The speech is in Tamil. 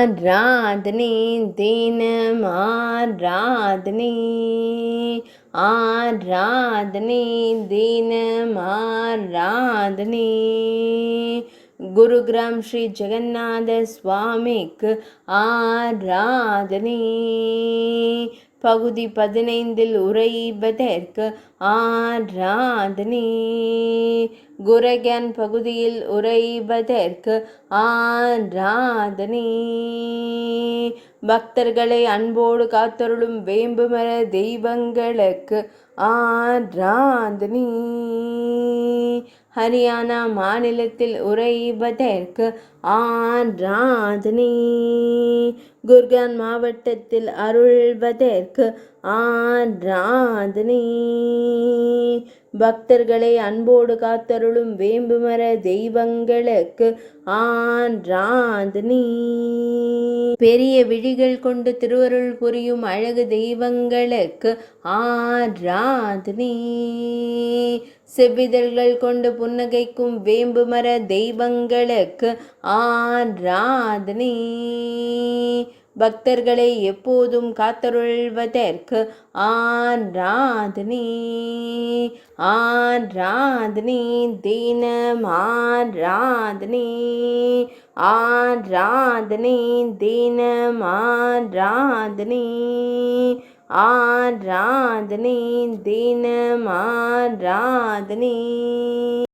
ஆராதனை தினம் ஆராதனை ஆராதனை தினம் ஆராதனை குருகிராம் ஸ்ரீ ஜெகநாத சுவாமிக்கு ஆராதனை பகுதி 15 உரைப்பதற்கு ஆராதனை குரக்யான் பகுதியில் உரைப்பதற்கு ஆராதனை பக்தர்களை அன்போடு காத்தருளும் வேம்புமர தெய்வங்களுக்கு ஆராதனை ஹரியானா மாநிலத்தில் உரைப்பதற்கு ஆராதனை குர்கான் மாவட்டத்தில் அருள்வதற்கு ஆராதனை பக்தர்களை அன்போடு காத்தருளும் வேம்புமர தெய்வங்களுக்கு ஆராதனை பெரிய விழிகள் கொண்டு திருவருள் புரியும் அழகு தெய்வங்களுக்கு ஆராதனை செவ்விதழ்கள் கொண்டு புன்னகைக்கும் வேம்புமர தெய்வங்களுக்கு ஆராதனை பக்தர்களை எப்போதும் காத்தருள்வதற்கு ஆராதனை ஆராதனை தினம் ஆராதனை ஆராதனை தினம் ஆராதனை ஆராதனை தினம் ஆராதனை